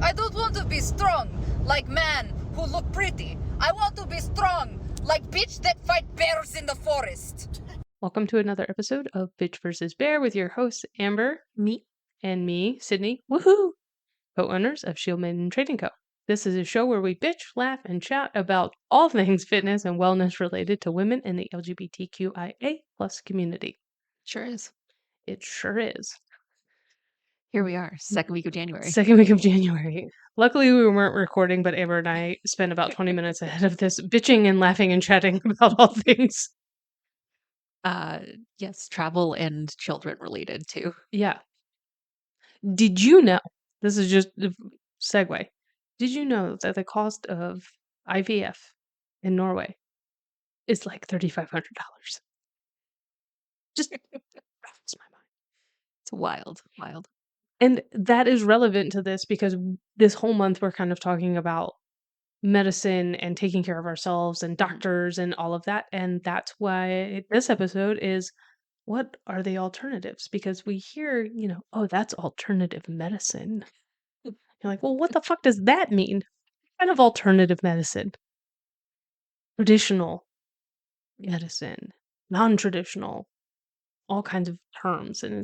I don't want to be strong like man who look pretty. I want to be strong like bitch that fight bears in the forest. Welcome to another episode of Bitch vs. Bear with your hosts, Amber, Me. and me, Sydney, woohoo, co-owners of Shield Maiden Trading Co. This is a show where we bitch, laugh, and chat about all things fitness and wellness related to women in the LGBTQIA plus community. Sure is. It sure is. Here we are, second week of January. Second week of January. Luckily, we weren't recording, but Amber and I spent about 20 minutes ahead of this bitching and laughing and chatting about all things. Yes, travel and children related too. Yeah. Did you know? This is just a segue. Did you know that the cost of IVF in Norway is like $3,500? Just baffles my mind. It's wild, wild. And that is relevant to this because this whole month we're kind of talking about medicine and taking care of ourselves and doctors and all of that. And that's why this episode is what are the alternatives? Because we hear, oh, that's alternative medicine. You're like, well, what the fuck does that mean? What kind of alternative medicine? Traditional medicine, non-traditional, all kinds of terms. And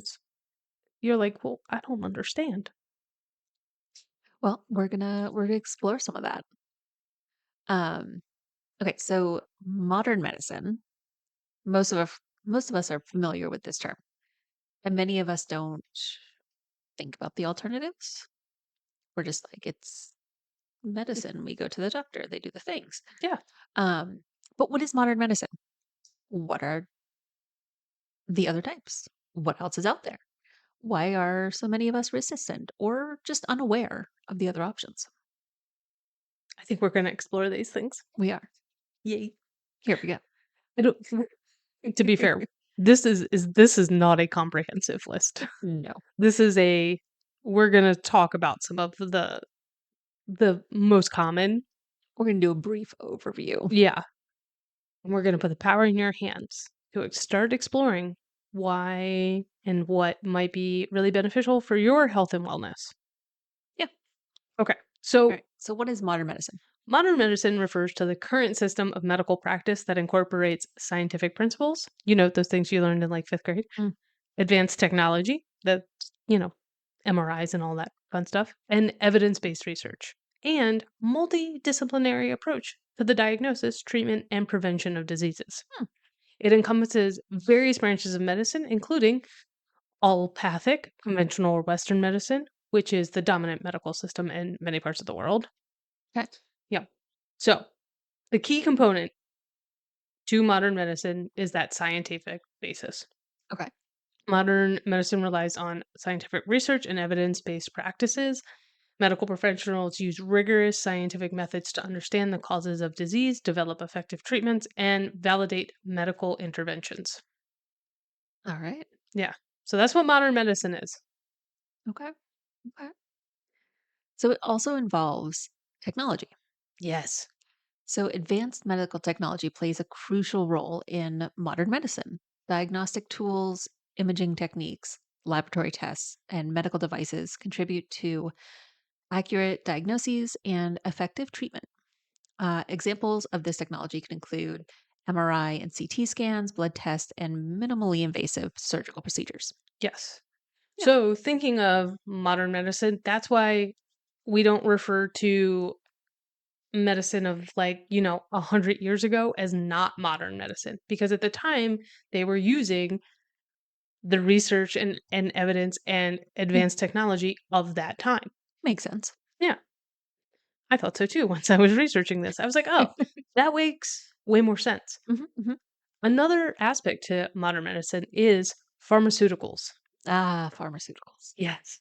you're like, well, I don't understand. Well, we're gonna explore some of that. Okay, so modern medicine, most of us are familiar with this term, and many of us don't think about the alternatives. We're just like, it's medicine. We go to the doctor, they do the things. Yeah. But what is modern medicine? What are the other types? What else is out there? Why are so many of us resistant or just unaware of the other options? I think we're going to explore these things. We are. Yay. Here we go. I don't, to be fair, this is not a comprehensive list. No. This is we're going to talk about some of the most common. We're going to do a brief overview. Yeah. And we're going to put the power in your hands to start exploring why and what might be really beneficial for your health and wellness. Yeah. Okay. So, right. So what is modern medicine? Modern medicine refers to the current system of medical practice that incorporates scientific principles, those things you learned in like 5th grade, advanced technology, that, MRIs and all that fun stuff, and evidence-based research, and multidisciplinary approach to the diagnosis, treatment, and prevention of diseases. It encompasses various branches of medicine, including allopathic, conventional or Western medicine, which is the dominant medical system in many parts of the world. Okay. Yeah. So, the key component to modern medicine is that scientific basis. Okay. Modern medicine relies on scientific research and evidence based practices. Medical professionals use rigorous scientific methods to understand the causes of disease, develop effective treatments, and validate medical interventions. All right. Yeah. So, that's what modern medicine is. Okay. Okay. So it also involves technology. Yes. So advanced medical technology plays a crucial role in modern medicine. Diagnostic tools, imaging techniques, laboratory tests, and medical devices contribute to accurate diagnoses and effective treatment. Examples of this technology can include MRI and CT scans, blood tests, and minimally invasive surgical procedures. Yes. Yeah. So, thinking of modern medicine, that's why we don't refer to medicine of 100 years ago as not modern medicine, because at the time they were using the research and evidence and advanced technology of that time. Makes sense. Yeah. I thought so too once I was researching this. I was like, oh, that makes way more sense. Another aspect to modern medicine is pharmaceuticals. Pharmaceuticals. Yes.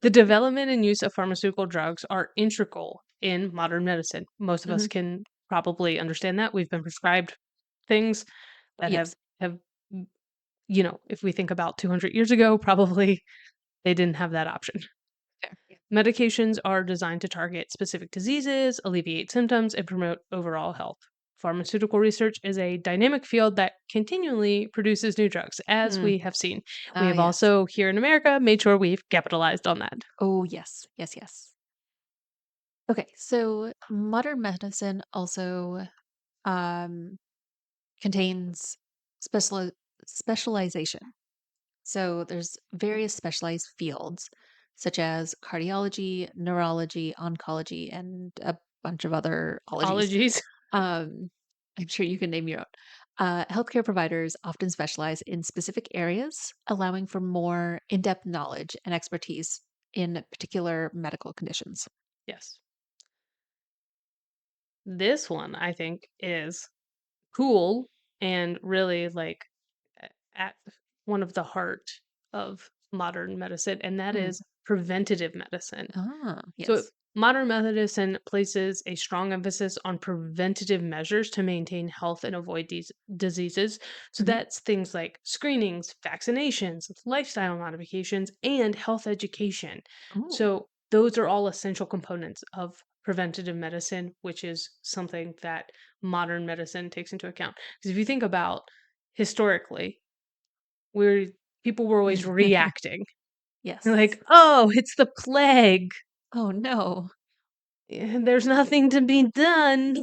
The development and use of pharmaceutical drugs are integral in modern medicine. Most of us can probably understand that. We've been prescribed things that Yes. have if we think about 200 years ago, probably they didn't have that option. Fair. Yeah. Medications are designed to target specific diseases, alleviate symptoms, and promote overall health. Pharmaceutical research is a dynamic field that continually produces new drugs, as we have seen. We have Yes. also, here in America, made sure we've capitalized on that. Oh, yes. Yes, yes. Okay, so modern medicine also um, contains special specialization. So there's various specialized fields such as cardiology, neurology, oncology, and a bunch of other ologies. Ologies. Um, I'm sure you can name your own. Healthcare providers often specialize in specific areas, allowing for more in depth knowledge and expertise in particular medical conditions. Yes. This one, I think, is cool and really like at one of the heart of modern medicine, and that Mm. is preventative medicine. Ah, So, yes. modern medicine places a strong emphasis on preventative measures to maintain health and avoid these diseases. So, Hmm. that's things like screenings, vaccinations, lifestyle modifications, and health education. Oh, So, those are all essential components of preventative medicine, which is something that modern medicine takes into account. Because if you think about historically, where people were always reacting, yes. like, oh, it's the plague. Oh no, There's nothing to be done.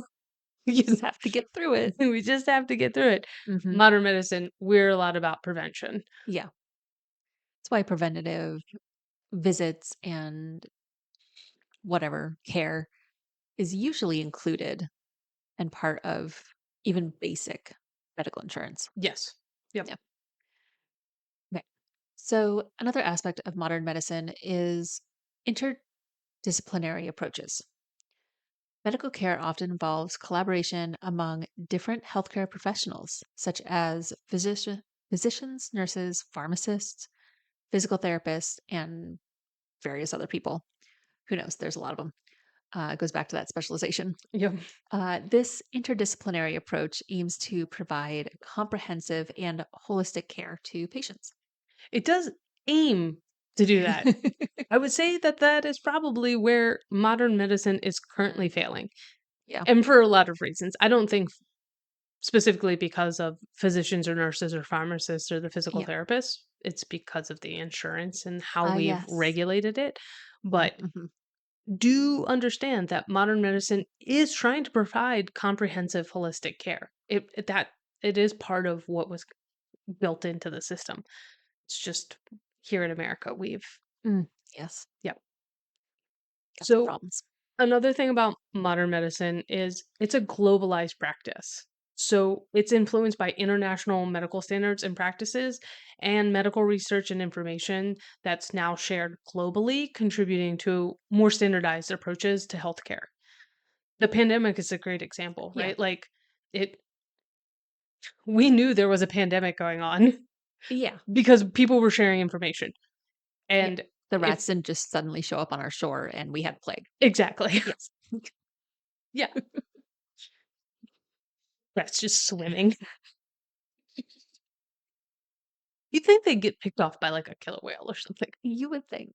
you just have to get through it. We just have to get through it. Hmm. Modern medicine, we're a lot about prevention. Yeah, that's why preventative visits and whatever care is usually included and part of even basic medical insurance. Yes. Yep. Yeah. Okay. So, another aspect of modern medicine is interdisciplinary approaches. Medical care often involves collaboration among different healthcare professionals, such as physicians, nurses, pharmacists, physical therapists, and various other people. Who knows? There's a lot of them. It goes back to that specialization. Yep. This interdisciplinary approach aims to provide comprehensive and holistic care to patients. It does aim to do that. I would say that that is probably where modern medicine is currently failing. Yeah. And for a lot of reasons. I don't think specifically because of physicians or nurses or pharmacists or the physical Yeah. therapists. It's because of the insurance and how Ah, we've yes. regulated it. But Mhm. do understand that modern medicine is trying to provide comprehensive holistic care. It is part of what was built into the system. It's just here in America we've Mm, yes. yeah. Got some So problems. another thing about modern medicine is it's a globalized practice. So it's influenced by international medical standards and practices and medical research and information that's now shared globally, contributing to more standardized approaches to healthcare. The pandemic is a great example, Yeah. right? Like it we knew there was a pandemic going on Yeah. because people were sharing information. Yeah. And The if rats didn't just suddenly show up on our shore and we had plague. exactly. Yes. Yeah. That's just swimming. You'd think they'd get picked off by like a killer whale or something. You would think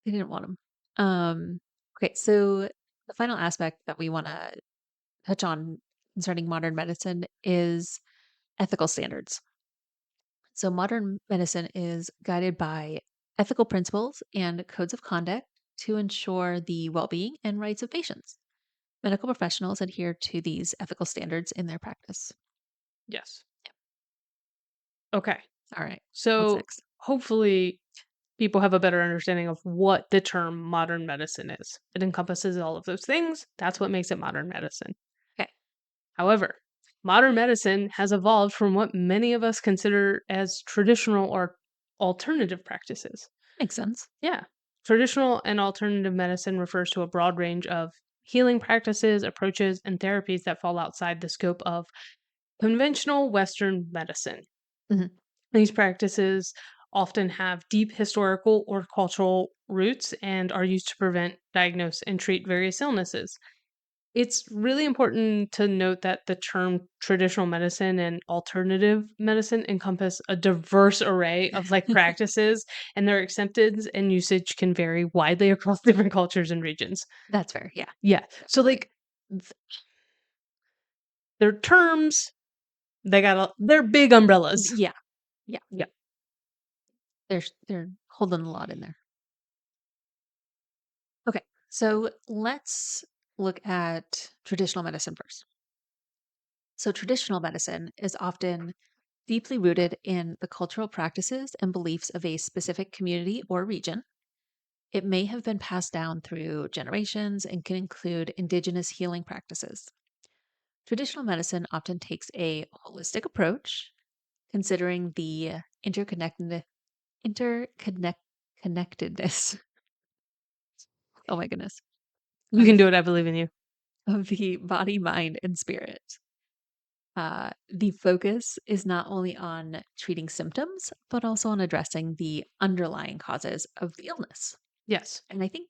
they didn't want them. Okay, so the final aspect that we want to touch on concerning modern medicine is ethical standards. So, modern medicine is guided by ethical principles and codes of conduct to ensure the well being and rights of patients. Medical professionals adhere to these ethical standards in their practice. Yes. Okay. All right, what's So next? hopefully people have a better understanding of what the term modern medicine is. It encompasses all of those things. That's what makes it modern medicine. Okay, However, modern medicine has evolved from what many of us consider as traditional or alternative practices. makes sense. Yeah. Traditional and alternative medicine refers to a broad range of healing practices, approaches, and therapies that fall outside the scope of conventional Western medicine. Mhm. These practices often have deep historical or cultural roots and are used to prevent, diagnose, and treat various illnesses. It's really important to note that the term traditional medicine and alternative medicine encompass a diverse array of like practices, and their acceptance and usage can vary widely across different cultures and regions. That's fair. Yeah, Yeah. So definitely. like their terms, they're big umbrellas. Yeah, yeah. Yeah. They're holding a lot in there. Okay. So let's look at traditional medicine first. So, traditional medicine is often deeply rooted in the cultural practices and beliefs of a specific community or region. It may have been passed down through generations and can include indigenous healing practices. Traditional medicine often takes a holistic approach, considering the interconnectedness, oh my goodness, You can of, do it. I believe in you. of the body, mind, and spirit. The focus is not only on treating symptoms, but also on addressing the underlying causes of the illness. Yes. And I think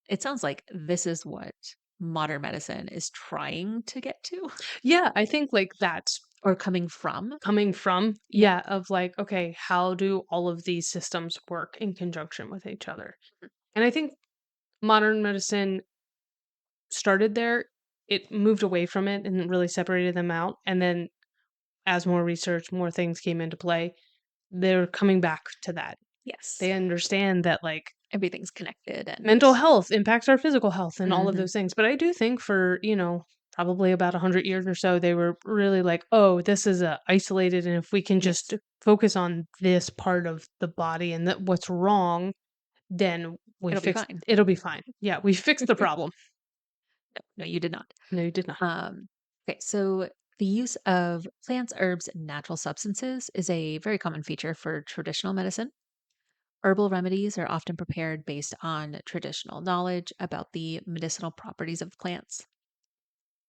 it sounds like this is what modern medicine is trying to get to Yeah, I think like that's or coming from. coming from, Yeah. yeah, of like, okay, how do all of these systems work in conjunction with each other? And I think modern medicine started there. It moved away from it and really separated them out. And then as more research, more things came into play, they're coming back to that. Yes. They understand that like Everything's connected and mental health impacts our physical health and all of Mhm. those things. But I do think for, probably about 100 years or so, they were really like, oh, this is a isolated. And if we can just Yes. focus on this part of the body and that what's wrong, then It'll be fine. it'll be fine. Yeah, we fixed the problem. No, you did not. No, you did not. Okay, so the use of plants, herbs, and natural substances is a very common feature for traditional medicine. Herbal remedies are often prepared based on traditional knowledge about the medicinal properties of plants.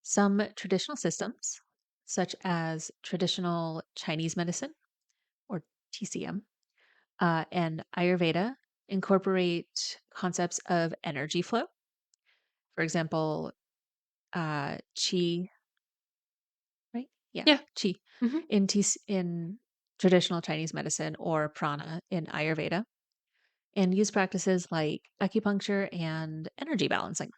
Some traditional systems, such as traditional Chinese medicine or TCM and Ayurveda, incorporate concepts of energy flow. For example, qi, right? Yeah, Yeah. qi Hmm. in traditional Chinese medicine or prana in Ayurveda, and use practices like acupuncture and energy balancing,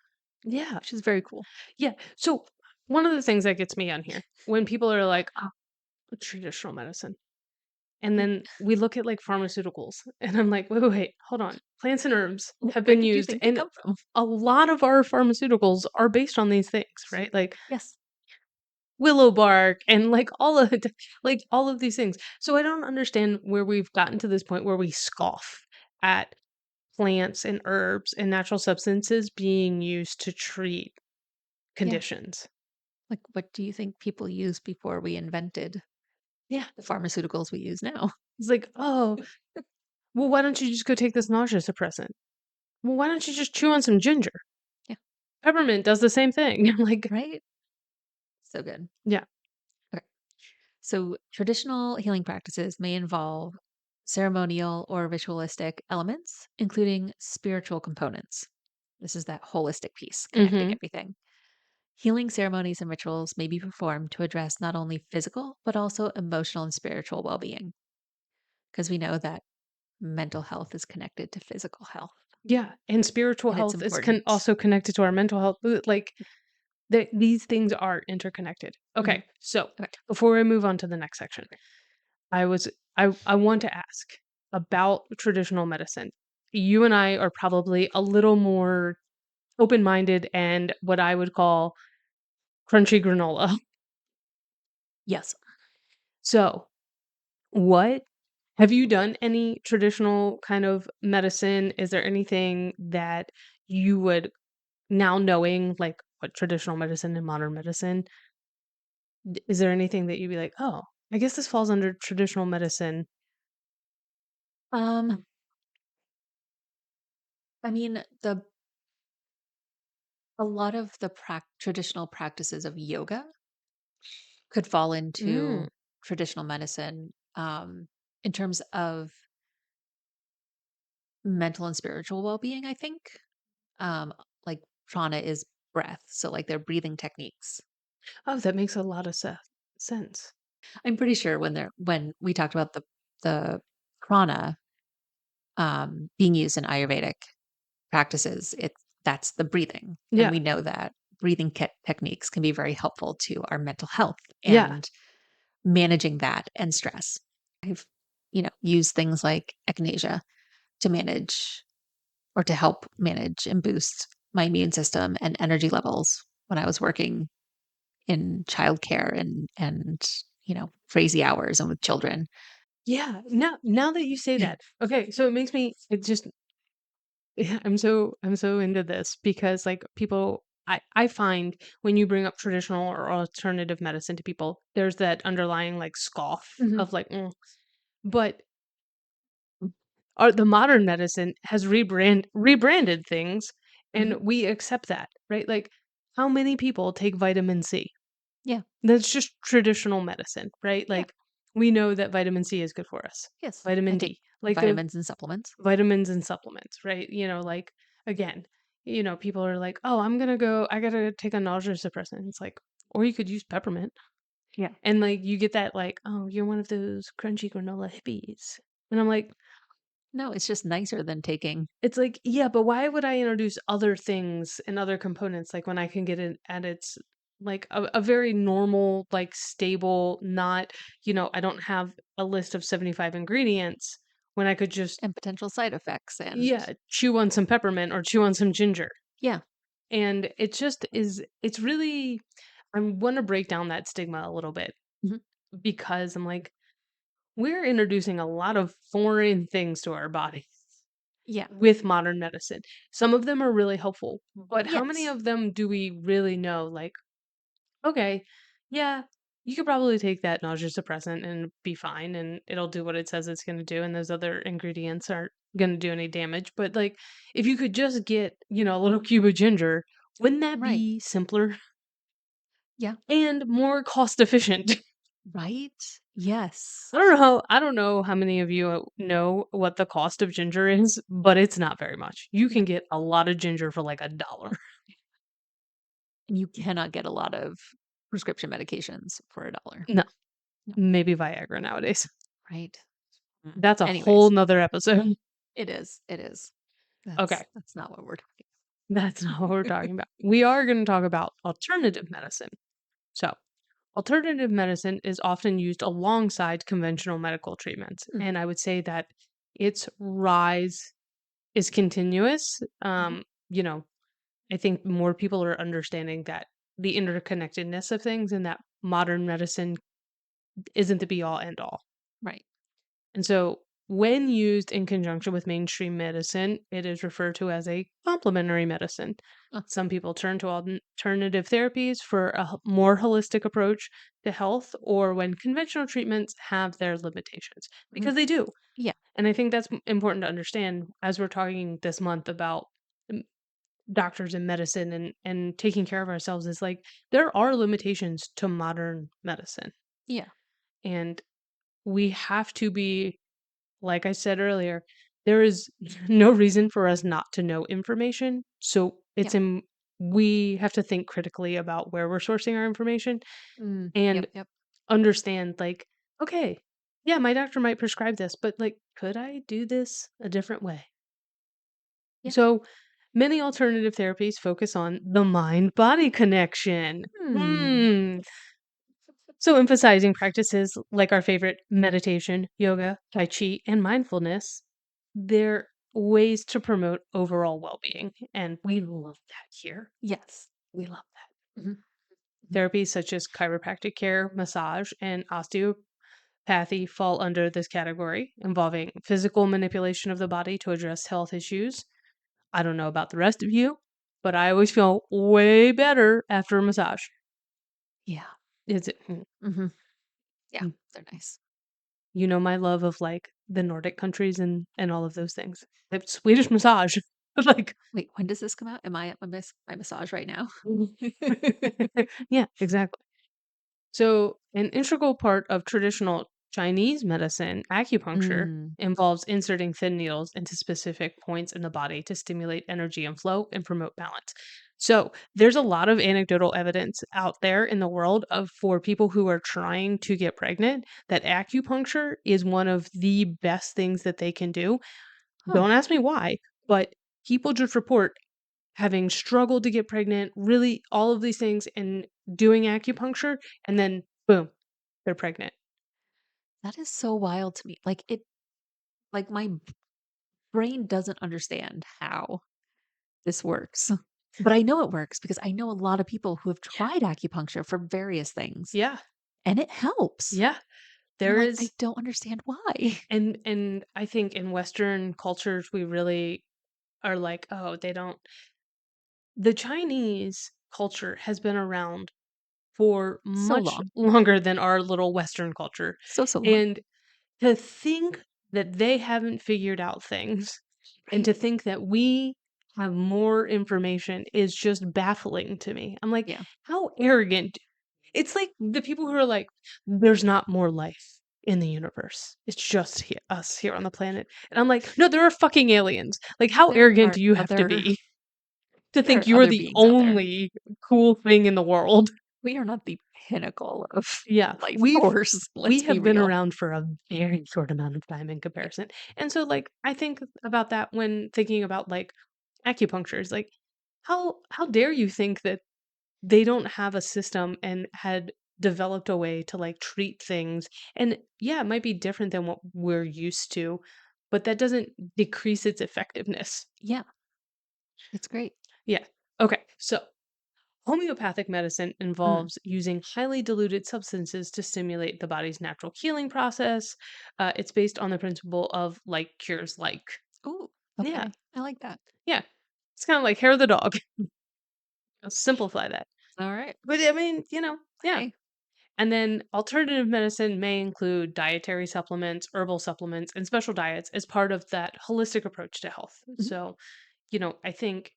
Yeah. which is very cool. Yeah. So one of the things that gets me on here when people are like, oh, traditional medicine. And then we look at like pharmaceuticals, and I'm like, wait, wait, wait, hold on. Plants and herbs have Where been did you used, think they and come from? a lot of our pharmaceuticals are based on these things, right? Like Yes. willow bark and like all of it, like all of these things. So I don't understand where we've gotten to this point where we scoff at plants and herbs and natural substances being used to treat Yeah. conditions. Like, what do you think people used before we invented Yeah. the pharmaceuticals we use now? It's like, oh, well, why don't you just go take this nausea suppressant? Well, why don't you just chew on some ginger? Yeah. Peppermint does the same thing. I'm like, Right? So good. yeah. Okay. So, traditional healing practices may involve ceremonial or ritualistic elements, including spiritual components. This is that holistic piece, connecting Mhm. everything. Healing ceremonies and rituals may be performed to address not only physical, but also emotional and spiritual well being, because we know that mental health is connected to physical health Yeah, and spiritual and it's health is important. also connected to our mental health. Like these things are interconnected. Mhm. Okay, so Okay. before I move on to the next section, I was I want to ask about traditional medicine. You and I are probably a little more open-minded and what I would call crunchy granola. Yes. So, what have you done any traditional kind of medicine? Is there anything that you would now knowing, like, what traditional medicine and modern medicine, is there anything that you'd be like, "Oh, I guess this falls under traditional medicine?" Um, I mean, a lot of the traditional practices of yoga could fall Mm, into traditional medicine in terms of mental and spiritual well-being, I think. Um, like prana is breath, so like their breathing techniques. oh, that makes a lot of sense. I'm pretty sure when we talked about the prana being used in Ayurvedic practices, that's the breathing, and Yeah, we know that breathing techniques can be very helpful to our mental health yeah, and managing that and stress. I've used things like echinacea to manage or to help manage and boost my immune system and energy levels when I was working in childcare and crazy hours and with children. Yeah. Now that you say that, okay, so it makes me it just yeah, I'm so into this because like people I find when you bring up traditional or alternative medicine to people, there's that underlying like scoff Mhm. of like, but the modern medicine has rebranded things and Mhm. we accept that, right? Like how many people take vitamin C? Yeah. That's just traditional medicine, right? Yeah. Like we know that vitamin C is good for us. Yes. I Vitamin take D. Like the vitamins and supplements. vitamins and supplements, right? Like again, people are like, "Oh, I got to take a nausea suppressant." It's like or you could use peppermint. Yeah. And like you get that like, "Oh, you're one of those crunchy granola hippies." And I'm like, No, it's just nicer than taking. it's like, yeah, but why would I introduce other things and other components like when I can get it at its like a very normal, like stable, not, I don't have a list of 75 ingredients when I could just, And potential side effects and yeah, chew on some peppermint or chew on some ginger. yeah. And it just is, it's really, I want to break down that stigma a little bit Mhm. because I'm like, we're introducing a lot of foreign things to our body Yeah. with modern medicine. Some of them are really helpful, but how many Yes. of them do we really know? Like, okay, yeah, you could probably take that nausea suppressant and be fine, and it'll do what it says it's going to do, and those other ingredients aren't going to do any damage. But like, if you could just get, a little cube of ginger, wouldn't that Right. be simpler Yeah. and more cost efficient? Right? Yes. I don't know how many of you know what the cost of ginger is, but it's not very much. You No. can get a lot of ginger for like $1. And you cannot get a lot of prescription medications for $1. No, No. maybe Viagra nowadays. Right. That's a whole Anyways, nother episode. it is. It is. Okay, That's not what we're talking that's not what we're talking about. We are going to talk about alternative medicine. So, alternative medicine is often used alongside conventional medical treatments, about. and I would say that its rise is continuous. Mhm. You know, I think more people are understanding that the interconnectedness of things and that modern medicine isn't the be all end all. Right. And so, when used in conjunction with mainstream medicine, it is referred to as a complementary medicine. Uh, Some people turn to alternative therapies for a more holistic approach to health, or when conventional treatments have their limitations, mhm. because they do. Yeah. And I think that's important to understand as we're talking this month about doctors and medicine and taking care of ourselves is like there are limitations to modern medicine Yeah. and we have to be like I said earlier there is no reason for us not to know information so Yep. we have to think critically about where we're sourcing our information and Yep. Yep. understand like okay yeah my doctor might prescribe this but like could I do this a different way. Yeah. So many alternative therapies focus on the mind body connection. Hmm. Hmm. So, emphasizing practices like our favorite meditation, yoga, Tai Chi, and mindfulness, they're ways to promote overall well being. And we love that here. Yes. We love that. Mhm. Mhm. Therapies such as chiropractic care, massage, and osteopathy fall under this category, involving physical manipulation of the body to address health issues. I don't know about the rest of you, but I always feel way better after a massage. Yeah. Is it? Hmm. Yeah. Mm. They're nice. You know my love of like the Nordic countries and all of those things. The Swedish massage, like Wait, when does this come out? Am I at my massage right now? yeah, exactly. So, an integral part of traditional Chinese medicine, acupuncture, Mm. involves inserting thin needles into specific points in the body to stimulate energy and flow and promote balance. So, there's a lot of anecdotal evidence out there in the world of for people who are trying to get pregnant that acupuncture is one of the best things that they can do. Huh. Don't ask me why, but people just report having struggled to get pregnant, really all of these things and doing acupuncture and then boom, they're pregnant. That is so wild to me. Like my brain doesn't understand how this works. But I know it works because I know a lot of people who have Yeah. tried acupuncture for various things, Yeah. and it helps. Yeah. And I'm There like, I is don't understand why. and I think in Western cultures we really are like, oh, they don't the Chinese culture has been around for So much long. longer than our little Western culture. So long. And to think that they haven't figured out things and Right? to think that we have more information is just baffling to me. I'm like, Yeah. how arrogant. It's like the people who are like, there's not more life in the universe. It's just us here on the planet. And I'm like, no, there are fucking aliens. Like, how There arrogant are do you have to other be to there think are you're other the beings out there. only cool thing in the world? We are not the pinnacle of Yeah, life we've force. we Let's be have been real. around for a very short amount of time in comparison. And so like I think about that when thinking about like acupuncture is like how dare you think that they don't have a system and had developed a way to like treat things and yeah, it might be different than what we're used to, but that doesn't decrease its effectiveness. Yeah, it's great. Yeah. Okay. So homeopathic medicine Mm. involves using highly diluted substances to stimulate the body's natural healing process. It's based on the principle of like cures like. Ooh, Yeah, okay. I like that. yeah. It's kind of like hair of the dog. I'll simplify that. All right. But I mean, yeah. Hey. And then alternative medicine may include dietary supplements, herbal supplements, and special diets as part of that holistic approach to health. Mhm. So, I think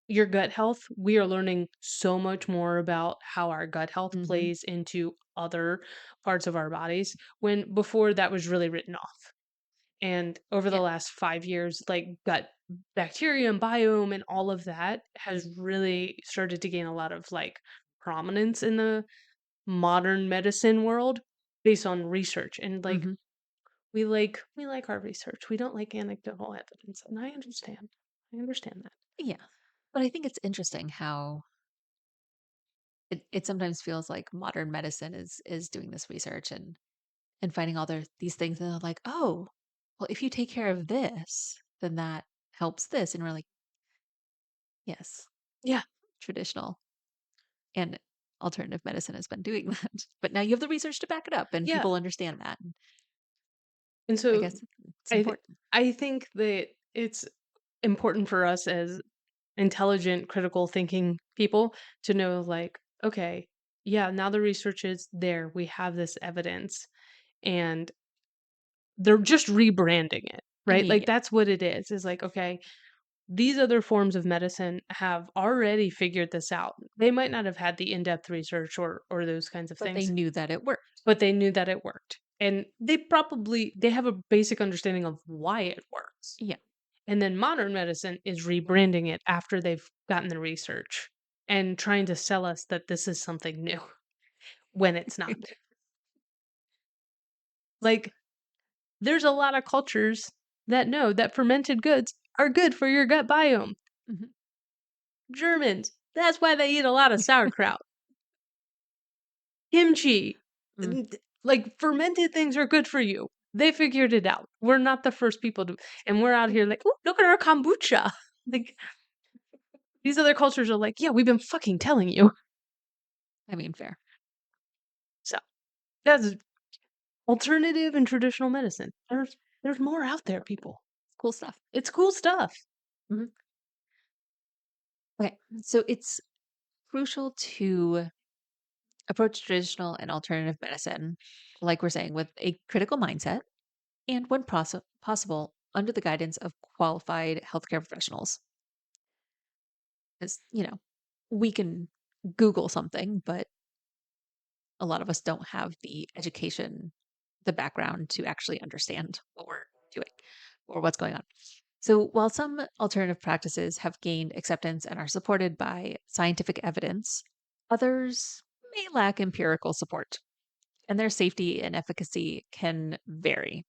your gut health, we are learning so much more about how our gut health Mhm. plays into other parts of our bodies when before that was really written off. And over the Yeah. last 5 years, like gut bacteria and biome and all of that has really started to gain a lot of like prominence in the modern medicine world based on research. And like Mhm. we like our research. We don't like anecdotal evidence. And I understand. I understand that. Yeah. But I think it's interesting how it sometimes feels like modern medicine is doing this research and finding all these things and they're like, "Oh, well, if you take care of this, then that helps this." And we're like, "Yes, Yeah. traditional and alternative medicine has been doing that." But now you have the research to back it up and Yeah. people understand that. And And I so guess it's I th- important. I think that it's important for us as intelligent, critical thinking people to know like, okay, yeah, now the research is there. We have this evidence and they're just rebranding it, I right? mean, Like yeah, that's what it is. Is like, okay, these other forms of medicine have already figured this out. They might not have had the in-depth research or those kinds of but they things, knew that it worked. but they knew that it worked. And they have a basic understanding of why it works. Yeah. And then modern medicine is rebranding it after they've gotten the research and trying to sell us that this is something new when it's not. Like, there's a lot of cultures that know that fermented goods are good for your gut biome. Mhm. Germans, that's why they eat a lot of sauerkraut. Kimchi, Mm. like fermented things are good for you. They figured it out. We're not the first people to, and we're out here like, oh, look at our kombucha. Like, these other cultures are like, yeah, we've been fucking telling you. I mean, fair. So that's alternative and traditional medicine. There's more out there, people. Cool stuff. It's cool stuff. Mhm. Okay. So it's crucial to approach traditional and alternative medicine, like we're saying, with a critical mindset and when possible, under the guidance of qualified healthcare professionals. Because, we can Google something, but a lot of us don't have the education, the background to actually understand what we're doing or what's going on. So, while some alternative practices have gained acceptance and are supported by scientific evidence, others may lack empirical support, and their safety and efficacy can vary.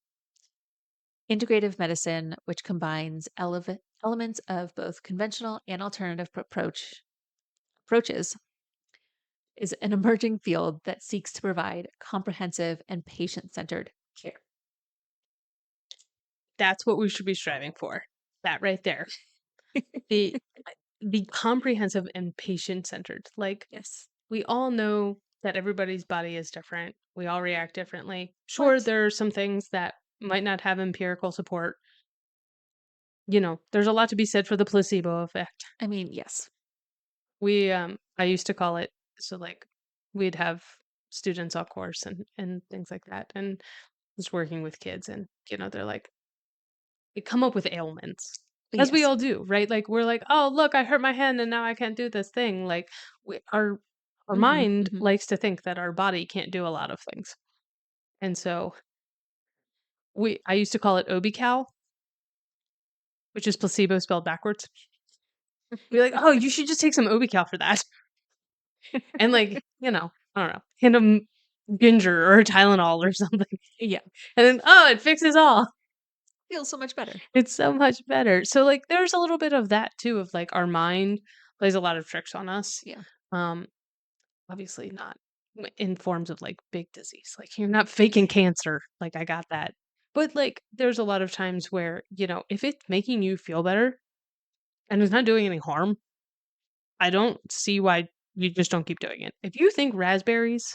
Integrative medicine, which combines elements of both conventional and alternative approaches, is an emerging field that seeks to provide comprehensive and patient centered care. That's what we should be striving for. That right there. The be comprehensive and patient centered. Like, Yes. we all know that everybody's body is different. We all react differently. Sure, But there are some things that might not have empirical support. There's a lot to be said for the placebo effect. I mean, yes. I used to call it, so like we'd have students on course and things like that, and just working with kids, and they're like, they come up with ailments, as we Yes. all do, right? Like, we're like, oh, look, I hurt my hand and now I can't do this thing. Like, our Hmm. mind Hmm. likes to think that our body can't do a lot of things, and so I used to call it Obi-Cal, which is placebo spelled backwards. Be like, oh, you should just take some Obi-Cal for that. And like, I don't know, hand them ginger or Tylenol or something. Yeah. And then, oh, it fixes all. Feels so much better. It's so much better. So like there's a little bit of that too, of like our mind plays a lot of tricks on us. Yeah. Um, obviously not in forms of like big disease. Like, you're not faking cancer. Like, I got that. But like there's a lot of times where, if it's making you feel better and it's not doing any harm, I don't see why you just don't keep doing it. If you think raspberries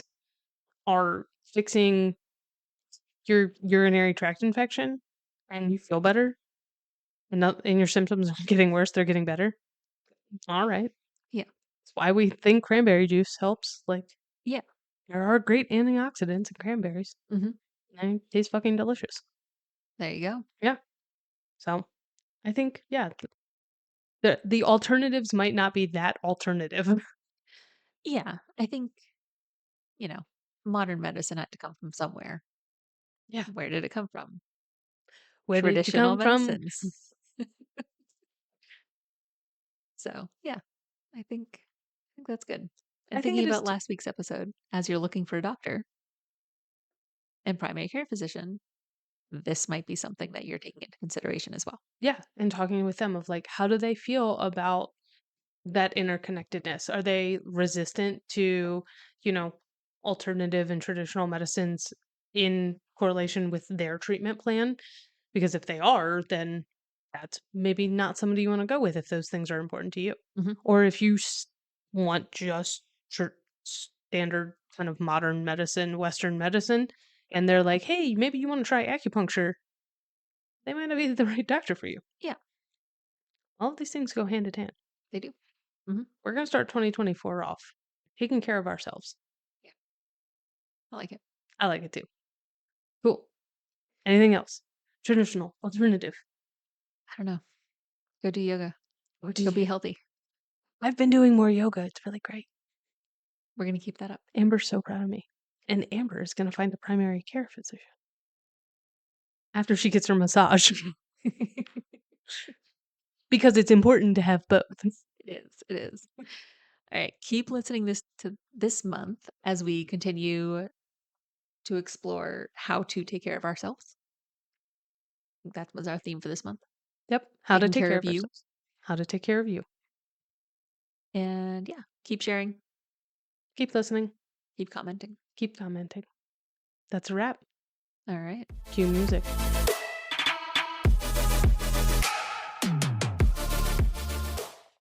are fixing your urinary tract infection and you feel better and your symptoms aren't getting worse, they're getting better. All right. Yeah. That's why we think cranberry juice helps. Like, Yeah. there are great antioxidants in cranberries. Hmm. And they taste fucking delicious. There you go. Yeah. So I think, yeah, the alternatives might not be that alternative. Yeah. I think, modern medicine had to come from somewhere. Yeah. Where did it come from? Where did you Traditional come from? medicines. So, yeah, I think that's good. I And think thinking it is. about last week's episode, as you're looking for a doctor and primary care physician, this might be something that you're taking into consideration as well. Yeah. And talking with them of like, how do they feel about that interconnectedness? Are they resistant to, you know, alternative and traditional medicines in correlation with their treatment plan? Because if they are, then that's maybe not somebody you want to go with if those things are important to you. Hmm. Or if you want just standard kind of modern medicine, Western medicine, and they're like, hey, maybe you want to try acupuncture, they might not be the right doctor for you. Yeah, All of these things go hand in hand. they do. Hmm. We're going to start 2024 off taking care of ourselves. Yeah, I like it. I like it too. Cool. Anything else? Traditional, alternative. I don't know. Go do yoga. Or Go be healthy. I've been doing more yoga. It's really great. We're going to keep that up. Amber's so proud of me. And Amber is going to find a primary care physician after she gets her massage. Because it's important to have both. It is. It is. All right. Keep listening to this month as we continue to explore how to take care of ourselves. I think that was our theme for this month. Yep. How to Taking take care care of of you. ourselves. How to take care of you. And yeah, keep sharing, Keep listening. keep commenting. Keep commenting. That's a wrap. All right. Cue music.